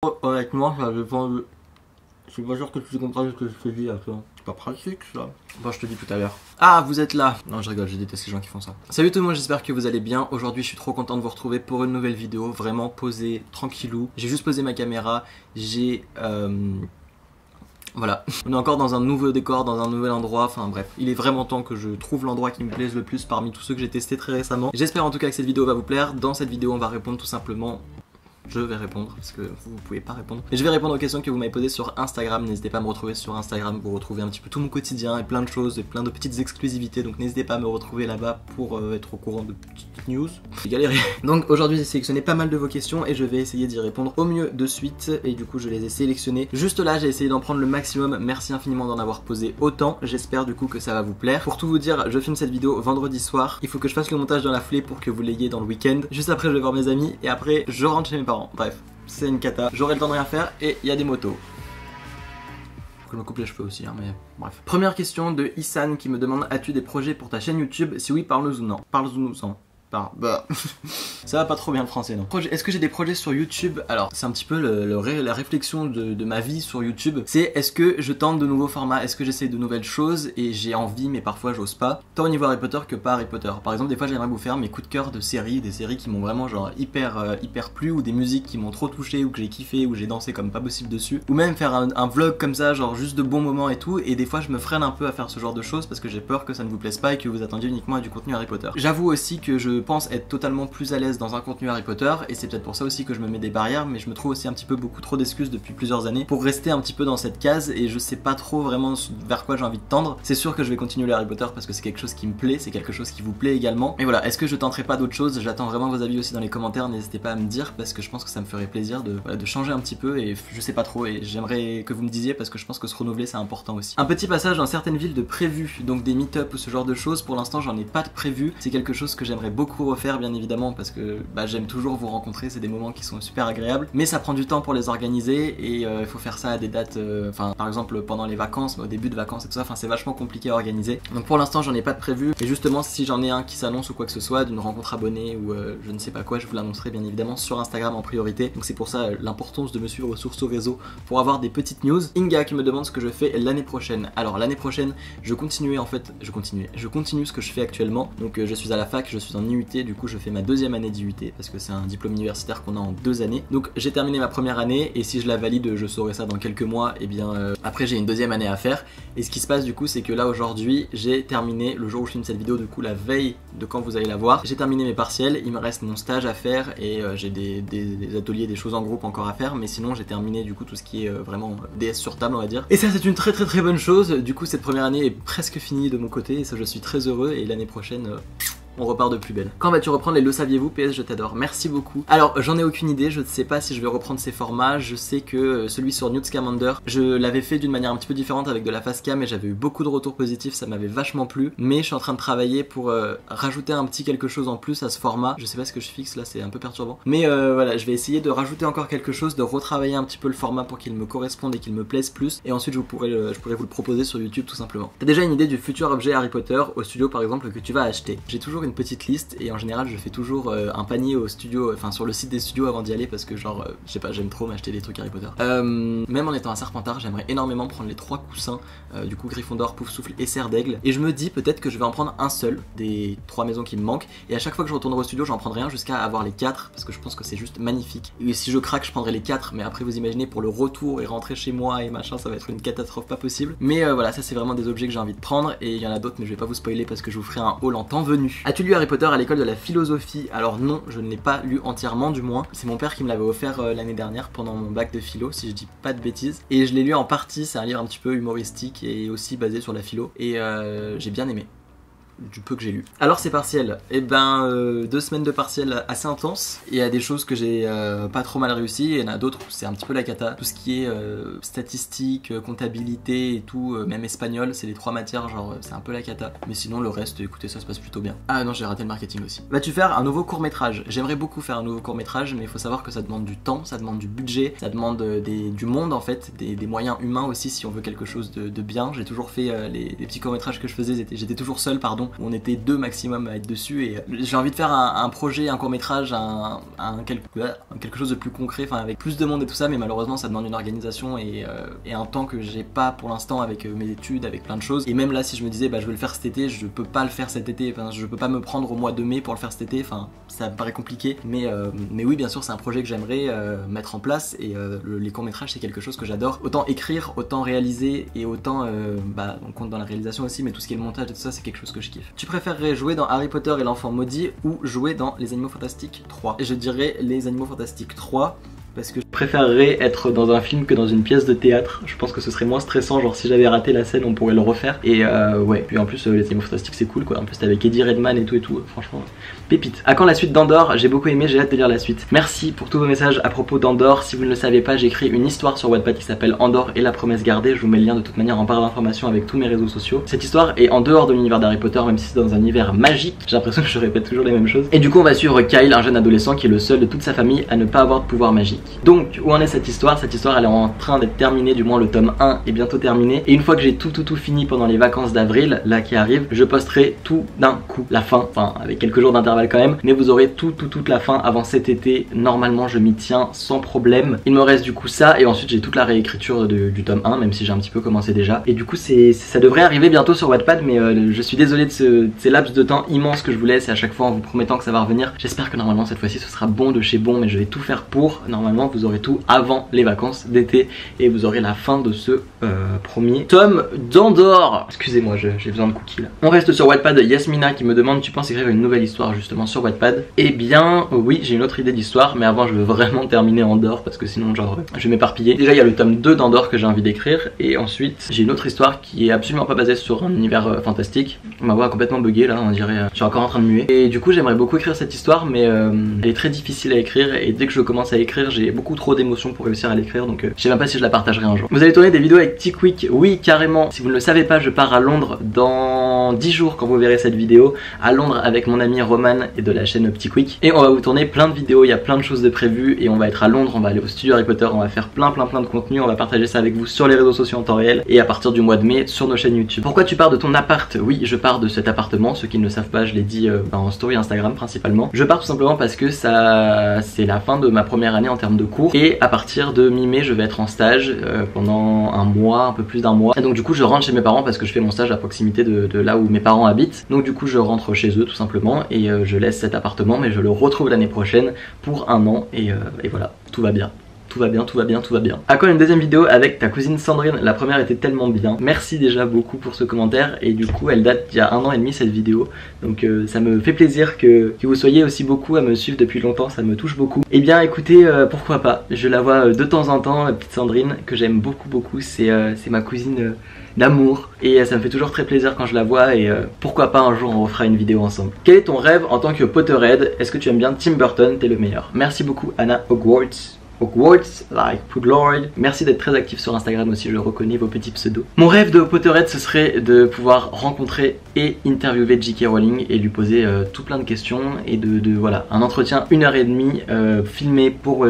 Honnêtement, ça dépend de... Je suis pas sûr que tu comprends ce que je te dis après. C'est pas pratique ça. Bon, je te dis tout à l'heure. Ah, vous êtes là. Non, je rigole, je déteste les gens qui font ça. Salut tout le monde, j'espère que vous allez bien. Aujourd'hui, je suis trop content de vous retrouver pour une nouvelle vidéo. Vraiment posé, tranquillou. J'ai juste posé ma caméra. Voilà, on est encore dans un nouveau décor, dans un nouvel endroit, enfin bref, il est vraiment temps que je trouve l'endroit qui me plaise le plus parmi tous ceux que j'ai testés très récemment. J'espère en tout cas que cette vidéo va vous plaire. Dans cette vidéo, on va répondre tout simplement... Je vais répondre parce que vous pouvez pas répondre. Et je vais répondre aux questions que vous m'avez posées sur Instagram. N'hésitez pas à me retrouver sur Instagram pour retrouver un petit peu tout mon quotidien et plein de choses et plein de petites exclusivités. Donc n'hésitez pas à me retrouver là-bas pour être au courant de petites news. J'ai galéré. Donc aujourd'hui j'ai sélectionné pas mal de vos questions et je vais essayer d'y répondre au mieux de suite. Et du coup je les ai sélectionnées. Juste là j'ai essayé d'en prendre le maximum. Merci infiniment d'en avoir posé autant. J'espère du coup que ça va vous plaire. Pour tout vous dire, je filme cette vidéo vendredi soir. Il faut que je fasse le montage dans la foulée pour que vous l'ayez dans le week-end. Juste après je vais voir mes amis et après je rentre chez mes parents. Bref, c'est une cata. J'aurai le temps de rien faire et il y a des motos. Faut que je me coupe les cheveux aussi, hein, mais bref. Première question de Issan qui me demande: as-tu des projets pour ta chaîne YouTube? Si oui, parle-nous ou non. Parle-nous en. Bah. Ça va pas trop bien le français, non. Est-ce que j'ai des projets sur YouTube? Alors, c'est un petit peu la réflexion de ma vie sur YouTube. C'est est-ce que je tente de nouveaux formats? Est-ce que j'essaie de nouvelles choses? Et j'ai envie, mais parfois j'ose pas. Tant au niveau Harry Potter que pas Harry Potter. Par exemple, des fois j'aimerais vous faire mes coups de cœur de séries, des séries qui m'ont vraiment genre hyper plu, ou des musiques qui m'ont trop touché, ou que j'ai kiffé, ou j'ai dansé comme pas possible dessus. Ou même faire un vlog comme ça, genre juste de bons moments et tout. Et des fois je me freine un peu à faire ce genre de choses parce que j'ai peur que ça ne vous plaise pas et que vous attendiez uniquement à du contenu Harry Potter. J'avoue aussi que je pense être totalement plus à l'aise dans un contenu Harry Potter et c'est peut-être pour ça aussi que je me mets des barrières, mais je me trouve aussi un petit peu beaucoup trop d'excuses depuis plusieurs années pour rester un petit peu dans cette case et je sais pas trop vraiment vers quoi j'ai envie de tendre. C'est sûr que je vais continuer le Harry Potter parce que c'est quelque chose qui me plaît, c'est quelque chose qui vous plaît également. Et voilà, est-ce que je tenterai pas d'autres choses? J'attends vraiment vos avis aussi dans les commentaires, n'hésitez pas à me dire parce que je pense que ça me ferait plaisir de changer un petit peu et je sais pas trop et j'aimerais que vous me disiez parce que je pense que se renouveler c'est important aussi. Un petit passage dans certaines villes de prévu, donc des meet-up ou ce genre de choses, pour l'instant j'en ai pas de prévu, c'est quelque chose que j'aimerais beaucoup refaire bien évidemment parce que j'aime toujours vous rencontrer, c'est des moments qui sont super agréables, mais ça prend du temps pour les organiser et il faut faire ça à des dates, par exemple pendant les vacances, au début de vacances et tout ça, c'est vachement compliqué à organiser. Donc pour l'instant j'en ai pas de prévu et justement si j'en ai un qui s'annonce ou quoi que ce soit, d'une rencontre abonnée ou je ne sais pas quoi, je vous l'annoncerai bien évidemment sur Instagram en priorité. Donc c'est pour ça l'importance de me suivre sur ce réseau pour avoir des petites news. Inga qui me demande ce que je fais l'année prochaine. Alors l'année prochaine je continue ce que je fais actuellement. Donc je suis à la fac, je suis en IUT, du coup je fais ma deuxième année d'IUT parce que c'est un diplôme universitaire qu'on a en 2 années. Donc j'ai terminé ma première année et si je la valide je saurai ça dans quelques mois et bien après j'ai une deuxième année à faire. Et ce qui se passe du coup c'est que là aujourd'hui j'ai terminé, le jour où je filme cette vidéo, du coup la veille de quand vous allez la voir, j'ai terminé mes partiels, il me reste mon stage à faire et j'ai des ateliers, des choses en groupe encore à faire, mais sinon j'ai terminé du coup tout ce qui est vraiment DS sur table on va dire. Et ça c'est une très bonne chose. Du coup cette première année est presque finie de mon côté et ça je suis très heureux et l'année prochaine on repart de plus belle. Quand vas-tu reprendre les Le Saviez-vous? PS je t'adore, merci beaucoup. Alors j'en ai aucune idée, je ne sais pas si je vais reprendre ces formats. Je sais que celui sur Newt Scamander, je l'avais fait d'une manière un petit peu différente avec de la face cam et j'avais eu beaucoup de retours positifs, ça m'avait vachement plu. Mais je suis en train de travailler pour rajouter un petit quelque chose en plus à ce format. Je sais pas ce que je fixe là, c'est un peu perturbant. Mais voilà, je vais essayer de rajouter encore quelque chose, de retravailler un petit peu le format pour qu'il me corresponde et qu'il me plaise plus. Et ensuite je pourrais vous le proposer sur YouTube tout simplement. T'as déjà une idée du futur objet Harry Potter au studio par exemple que tu vas acheter? J'ai toujours une petite liste et en général je fais toujours un panier au studio, enfin sur le site des studios avant d'y aller parce que genre je sais pas, j'aime trop m'acheter des trucs Harry Potter. Même en étant un Serpentard j'aimerais énormément prendre les 3 coussins du coup Gryffondor, Poufsouffle et Serre d'Aigle et je me dis peut-être que je vais en prendre un seul des 3 maisons qui me manquent et à chaque fois que je retournerai au studio j'en prendrai un jusqu'à avoir les 4 parce que je pense que c'est juste magnifique et si je craque je prendrai les 4 mais après vous imaginez pour le retour et rentrer chez moi et machin ça va être une catastrophe pas possible. Mais voilà, ça c'est vraiment des objets que j'ai envie de prendre et il y en a d'autres mais je vais pas vous spoiler parce que je vous ferai un haul en temps venu. As-tu lu Harry Potter à l'école de la philosophie? Alors non, je ne l'ai pas lu entièrement du moins. C'est mon père qui me l'avait offert l'année dernière pendant mon bac de philo si je dis pas de bêtises. Et je l'ai lu en partie, c'est un livre un petit peu humoristique et aussi basé sur la philo. Et j'ai bien aimé. Du peu que j'ai lu. Alors c'est partiel, et 2 semaines de partiel assez intenses. Il y a des choses que j'ai pas trop mal réussi, et il y en a d'autres où c'est un petit peu la cata. Tout ce qui est statistique, comptabilité et tout, même espagnol, c'est les 3 matières, genre c'est un peu la cata. Mais sinon le reste, écoutez, ça se passe plutôt bien. Ah non, j'ai raté le marketing aussi. Vas-tu faire un nouveau court-métrage? J'aimerais beaucoup faire un nouveau court-métrage, mais il faut savoir que ça demande du temps, ça demande du budget, ça demande du monde en fait, des moyens humains aussi si on veut quelque chose de bien. J'ai toujours fait les petits courts-métrages que je faisais, j'étais toujours seul, pardon. long où on était 2 maximum à être dessus et j'ai envie de faire un projet, un court-métrage, quelque chose de plus concret, enfin avec plus de monde et tout ça, mais malheureusement ça demande une organisation et un temps que j'ai pas pour l'instant avec mes études, avec plein de choses. Et même là si je me disais bah je vais le faire cet été, je peux pas le faire cet été, enfin je peux pas me prendre au mois de mai pour le faire cet été, enfin ça me paraît compliqué, mais oui bien sûr c'est un projet que j'aimerais mettre en place et les courts-métrages c'est quelque chose que j'adore, autant écrire, autant réaliser et autant on compte dans la réalisation aussi, mais tout ce qui est le montage et tout ça c'est quelque chose que je kiffe. Tu préférerais jouer dans Harry Potter et l'enfant maudit ou jouer dans Les Animaux Fantastiques 3? Et je dirais Les Animaux Fantastiques 3 parce que je préférerais être dans un film que dans une pièce de théâtre. Je pense que ce serait moins stressant, genre si j'avais raté la scène on pourrait le refaire. Et ouais, puis en plus Les Animaux Fantastiques c'est cool quoi, en plus t'es avec Eddie Redmayne et tout, franchement pépite. À quand la suite d'Andor? J'ai beaucoup aimé, j'ai hâte de lire la suite. Merci pour tous vos messages à propos d'Andor. Si vous ne le savez pas, j'ai écrit une histoire sur Wattpad qui s'appelle Andor et la promesse gardée. Je vous mets le lien de toute manière en barre d'informations avec tous mes réseaux sociaux. Cette histoire est en dehors de l'univers d'Harry Potter, même si c'est dans un univers magique. J'ai l'impression que je répète toujours les mêmes choses. Et du coup on va suivre Kyle, un jeune adolescent qui est le seul de toute sa famille à ne pas avoir de pouvoir magique. Donc où en est cette histoire? Cette histoire elle est en train d'être terminée, du moins le tome 1 est bientôt terminé. Et une fois que j'ai tout fini pendant les vacances d'avril, là qui arrivent, je posterai tout d'un coup la fin, enfin avec quelques jours d'intervalle quand même, mais vous aurez toute la fin avant cet été. Normalement je m'y tiens sans problème. Il me reste du coup ça et ensuite j'ai toute la réécriture du tome 1, même si j'ai un petit peu commencé déjà. Et du coup ça devrait arriver bientôt sur Wattpad, mais je suis désolé de ces laps de temps immenses que je vous laisse et à chaque fois en vous promettant que ça va revenir. J'espère que normalement cette fois-ci ce sera bon de chez bon, mais je vais tout faire pour. Normalement vous aurez tout avant les vacances d'été et vous aurez la fin de ce premier tome d'Andor. Excusez-moi, j'ai besoin de cookies là. On reste sur Wattpad. Yasmina qui me demande: tu penses écrire une nouvelle histoire justement sur Wattpad? Eh bien oui, j'ai une autre idée d'histoire, mais avant je veux vraiment terminer Andor parce que sinon genre je vais m'éparpiller. Déjà il y a le tome 2 d'Andor que j'ai envie d'écrire et ensuite j'ai une autre histoire qui est absolument pas basée sur un univers fantastique. Ma voix a complètement bugué là, on dirait je suis encore en train de muer. Et du coup j'aimerais beaucoup écrire cette histoire, mais elle est très difficile à écrire et dès que je commence à écrire j'ai beaucoup trop d'émotions pour réussir à l'écrire, donc je sais même pas si je la partagerai un jour. Vous allez tourner des vidéos avec Tickwick? Oui carrément. Si vous ne le savez pas, je pars à Londres dans 10 jours quand vous verrez cette vidéo, à Londres avec mon ami Roman et de la chaîne Tickwick, et on va vous tourner plein de vidéos, il y a plein de choses de prévues et on va être à Londres, on va aller au studio Harry Potter, on va faire plein de contenu, on va partager ça avec vous sur les réseaux sociaux en temps réel et à partir du mois de mai sur nos chaînes YouTube. Pourquoi tu pars de ton appart? Oui, je pars de cet appartement, ceux qui ne le savent pas je l'ai dit en story Instagram principalement. Je pars tout simplement parce que ça c'est la fin de ma première année en termes de cours et à partir de mi-mai je vais être en stage pendant un mois, un peu plus d'un mois, et donc du coup je rentre chez mes parents parce que je fais mon stage à proximité de là où mes parents habitent, donc du coup je rentre chez eux tout simplement et je laisse cet appartement, mais je le retrouve l'année prochaine pour un an et voilà, tout va bien. Tout va bien, tout va bien, tout va bien. À quand une deuxième vidéo avec ta cousine Sandrine? La première était tellement bien. Merci déjà beaucoup pour ce commentaire et du coup elle date d'il y a 1 an et demi cette vidéo. Donc ça me fait plaisir que vous soyez aussi beaucoup à me suivre depuis longtemps, ça me touche beaucoup. Et bien écoutez, pourquoi pas. Je la vois de temps en temps, la petite Sandrine, que j'aime beaucoup. C'est ma cousine d'amour et ça me fait toujours très plaisir quand je la vois et pourquoi pas un jour on refera une vidéo ensemble. Quel est ton rêve en tant que Potterhead? Est-ce que tu aimes bien Tim Burton? T'es le meilleur. Merci beaucoup Anna Hogwarts, like Pudlord. Merci d'être très actif sur Instagram aussi, je reconnais vos petits pseudos. Mon rêve de Potterhead ce serait de pouvoir rencontrer et interviewer J.K. Rowling et lui poser tout plein de questions et voilà, un entretien 1h30 filmé pour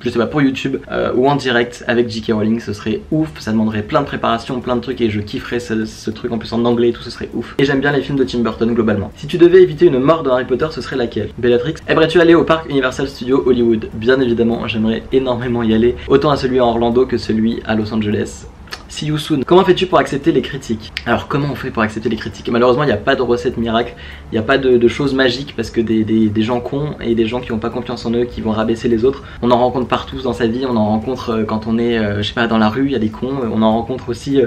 je sais pas, pour YouTube ou en direct avec J.K. Rowling, ce serait ouf. Ça demanderait plein de préparation, plein de trucs et je kifferais ce truc en plus en anglais et tout, ce serait ouf. Et j'aime bien les films de Tim Burton globalement. Si tu devais éviter une mort dans Harry Potter, ce serait laquelle? Bellatrix? Aimerais-tu aller au parc Universal Studios Hollywood? Bien évidemment, j'aimerais énormément y aller, autant à celui à Orlando que celui à Los Angeles. See you soon. Comment fais-tu pour accepter les critiques? Alors comment on fait pour accepter les critiques? Malheureusement il n'y a pas de recette miracle, il n'y a pas de choses magiques parce que des gens cons et des gens qui n'ont pas confiance en eux, qui vont rabaisser les autres, on en rencontre partout dans sa vie, on en rencontre quand on est, je sais pas, dans la rue, il y a des cons, on en rencontre aussi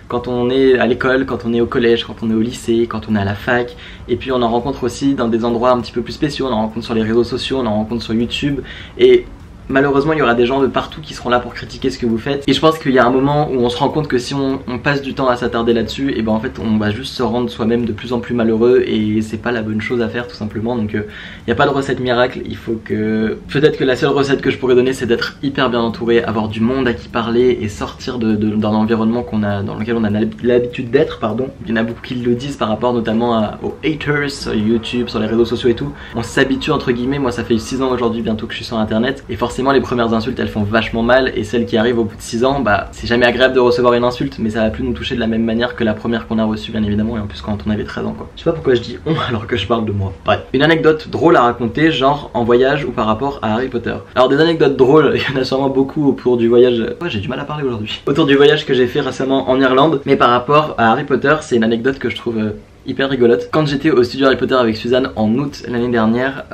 quand on est à l'école, quand on est au collège, quand on est au lycée, quand on est à la fac, et puis on en rencontre aussi dans des endroits un petit peu plus spéciaux, on en rencontre sur les réseaux sociaux, on en rencontre sur YouTube, et malheureusement il y aura des gens de partout qui seront là pour critiquer ce que vous faites et je pense qu'il y a un moment où on se rend compte que si on passe du temps à s'attarder là-dessus, et ben en fait on va juste se rendre soi-même de plus en plus malheureux et c'est pas la bonne chose à faire tout simplement. Donc il n'y a pas de recette miracle, il faut que... Peut-être que la seule recette que je pourrais donner c'est d'être hyper bien entouré, avoir du monde à qui parler et sortir d'un environnement dans lequel on a l'habitude d'être, pardon. Il y en a beaucoup qui le disent par rapport notamment aux haters sur YouTube, sur les réseaux sociaux et tout. On s'habitue entre guillemets, moi ça fait 6 ans aujourd'hui bientôt que je suis sur internet et forcément forcément les premières insultes elles font vachement mal, et celles qui arrivent au bout de 6 ans, bah c'est jamais agréable de recevoir une insulte, mais ça va plus nous toucher de la même manière que la première qu'on a reçue bien évidemment, et en plus quand on avait 13 ans quoi. Je sais pas pourquoi je dis on alors que je parle de moi. Bref, une anecdote drôle à raconter, genre en voyage ou par rapport à Harry Potter. Alors des anecdotes drôles, il y en a sûrement beaucoup autour du voyage. Ouais, j'ai du mal à parler aujourd'hui. Autour du voyage que j'ai fait récemment en Irlande, mais par rapport à Harry Potter, c'est une anecdote que je trouve hyper rigolote. Quand j'étais au studio Harry Potter avec Suzanne en août l'année dernière,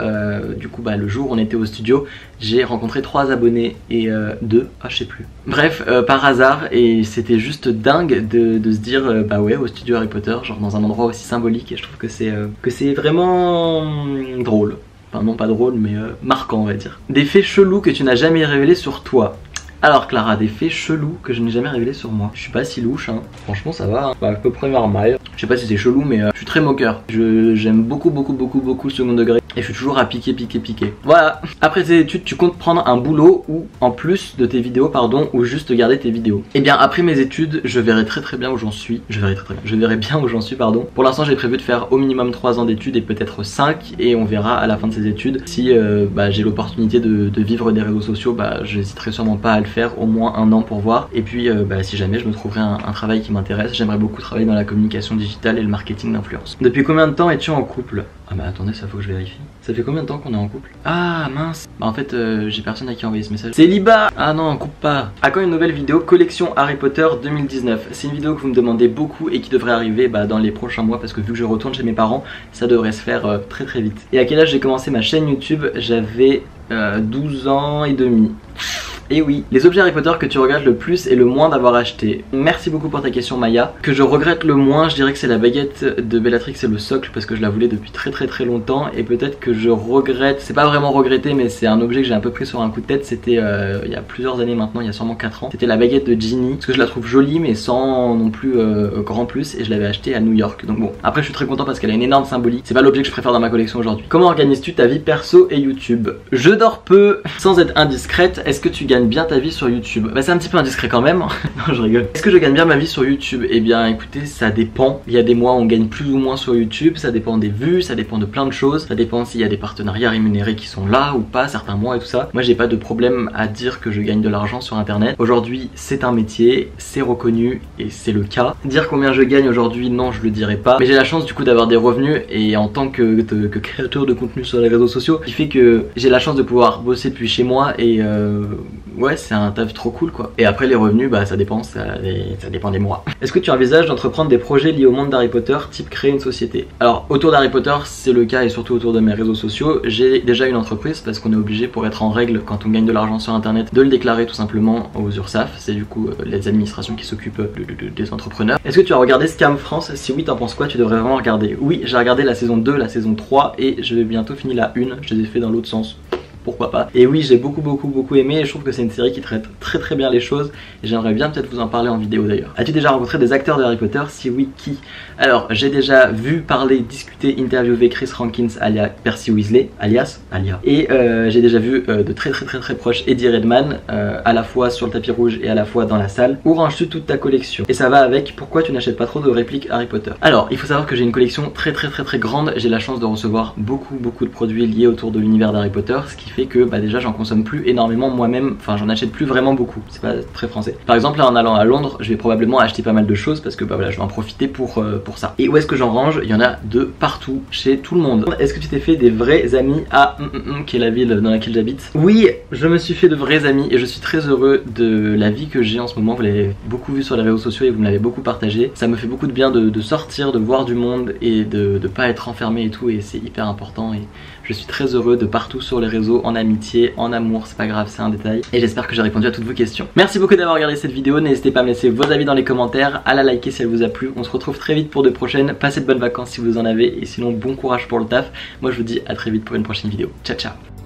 du coup bah le jour où on était au studio, j'ai rencontré 3 abonnés et 2, ah je sais plus. Bref, par hasard, et c'était juste dingue de se dire bah ouais, au studio Harry Potter, genre dans un endroit aussi symbolique, et je trouve que c'est vraiment drôle. Enfin non pas drôle mais marquant on va dire. Des faits chelous que tu n'as jamais révélés sur toi. Alors Clara, des faits chelous que je n'ai jamais révélés sur moi. Je suis pas si louche hein. Franchement ça va hein. Bah, à peu près normal. Je sais pas si c'est chelou mais je suis très moqueur. J'aime beaucoup le second degré. Et je suis toujours à piquer. Voilà. Après tes études, tu comptes prendre un boulot ou en plus de tes vidéos pardon, ou juste garder tes vidéos? Et bien après mes études, je verrai très bien où j'en suis. Je verrai bien où j'en suis pardon. Pour l'instant j'ai prévu de faire au minimum 3 ans d'études et peut-être 5, et on verra à la fin de ces études si bah, j'ai l'opportunité de vivre des réseaux sociaux, bah j'hésiterai sûrement pas à le faire, au moins 1 an pour voir. Et puis bah, si jamais je me trouverai un travail qui m'intéresse, j'aimerais beaucoup travailler dans la communication digitale et le marketing d'influence. Depuis combien de temps es-tu en couple? Ah bah attendez, ça faut que je vérifie. Ça fait combien de temps qu'on est en couple? Ah mince. Bah en fait j'ai personne à qui envoyer ce message. Célibat. Ah non, on coupe pas. À quand une nouvelle vidéo collection Harry Potter 2019? C'est une vidéo que vous me demandez beaucoup et qui devrait arriver bah, dans les prochains mois, parce que vu que je retourne chez mes parents, ça devrait se faire très vite. Et à quel âge j'ai commencé ma chaîne YouTube? J'avais 12 ans et demi. Et oui, les objets Harry Potter que tu regrettes le plus et le moins d'avoir acheté. Merci beaucoup pour ta question Maya. Que je regrette le moins, je dirais que c'est la baguette de Bellatrix et le socle, parce que je la voulais depuis très longtemps. Et peut-être que je regrette, c'est pas vraiment regretter, mais c'est un objet que j'ai un peu pris sur un coup de tête. C'était il y a plusieurs années maintenant, il y a sûrement 4 ans. C'était la baguette de Ginny, parce que je la trouve jolie mais sans non plus grand plus, et je l'avais acheté à New York. Donc bon, après je suis très content parce qu'elle a une énorme symbolique. C'est pas l'objet que je préfère dans ma collection aujourd'hui. Comment organises-tu ta vie perso et YouTube? Je dors peu, sans être indiscrète. Est-ce que tu gagnes bien ta vie sur YouTube? Bah c'est un petit peu indiscret quand même. Non je rigole. Est-ce que je gagne bien ma vie sur YouTube? Eh bien écoutez, ça dépend. Il y a des mois où on gagne plus ou moins sur YouTube, ça dépend des vues, ça dépend de plein de choses, ça dépend s'il y a des partenariats rémunérés qui sont là ou pas certains mois et tout ça. Moi j'ai pas de problème à dire que je gagne de l'argent sur internet. Aujourd'hui c'est un métier, c'est reconnu et c'est le cas. Dire combien je gagne aujourd'hui, non je le dirai pas, mais j'ai la chance du coup d'avoir des revenus, et en tant que créateur de contenu sur les réseaux sociaux, qui fait que j'ai la chance de pouvoir bosser depuis chez moi, et ouais c'est un taf trop cool quoi. Et après les revenus bah ça dépend des mois. Est-ce que tu envisages d'entreprendre des projets liés au monde d'Harry Potter, type créer une société? Alors autour d'Harry Potter c'est le cas, et surtout autour de mes réseaux sociaux. J'ai déjà une entreprise parce qu'on est obligé pour être en règle quand on gagne de l'argent sur internet de le déclarer tout simplement aux URSSAF. C'est du coup les administrations qui s'occupent des entrepreneurs. Est-ce que tu as regardé Scam France? Si oui, t'en penses quoi? Tu devrais vraiment regarder. Oui, j'ai regardé la saison 2, la saison 3, et je vais bientôt finir la 1. Je les ai fait dans l'autre sens. Pourquoi pas. Et oui, j'ai beaucoup aimé, et je trouve que c'est une série qui traite très bien les choses, et j'aimerais bien peut-être vous en parler en vidéo d'ailleurs. As-tu déjà rencontré des acteurs de Harry Potter? Si oui, qui? Alors j'ai déjà vu, parler, discuter, interviewer Chris Rankins alias Percy Weasley, alias Alia, et j'ai déjà vu de très proche Eddie Redmayne, à la fois sur le tapis rouge et à la fois dans la salle. Où ranges-tu toute ta collection? Et ça va avec pourquoi tu n'achètes pas trop de répliques Harry Potter. Alors il faut savoir que j'ai une collection très grande. J'ai la chance de recevoir beaucoup de produits liés autour de l'univers d'Harry Potter, ce qui fait que bah déjà j'en consomme plus énormément moi-même, enfin j'en achète plus vraiment beaucoup, c'est pas très français. Par exemple là en allant à Londres, je vais probablement acheter pas mal de choses parce que bah voilà, je vais en profiter pour ça. Et où est-ce que j'en range? Il y en a de partout, chez tout le monde. Est-ce que tu t'es fait des vrais amis à qui est la ville dans laquelle j'habite? Oui, je me suis fait de vrais amis, et je suis très heureux de la vie que j'ai en ce moment. Vous l'avez beaucoup vu sur les réseaux sociaux et vous me l'avez beaucoup partagé. Ça me fait beaucoup de bien de sortir, de voir du monde et de pas être enfermé et tout, et c'est hyper important, et je suis très heureux de partout sur les réseaux, en amitié, en amour, c'est pas grave, c'est un détail. Et j'espère que j'ai répondu à toutes vos questions. Merci beaucoup d'avoir regardé cette vidéo, n'hésitez pas à me laisser vos avis dans les commentaires, à la liker si elle vous a plu. On se retrouve très vite pour de prochaines, passez de bonnes vacances si vous en avez, et sinon bon courage pour le taf. Moi je vous dis à très vite pour une prochaine vidéo. Ciao ciao.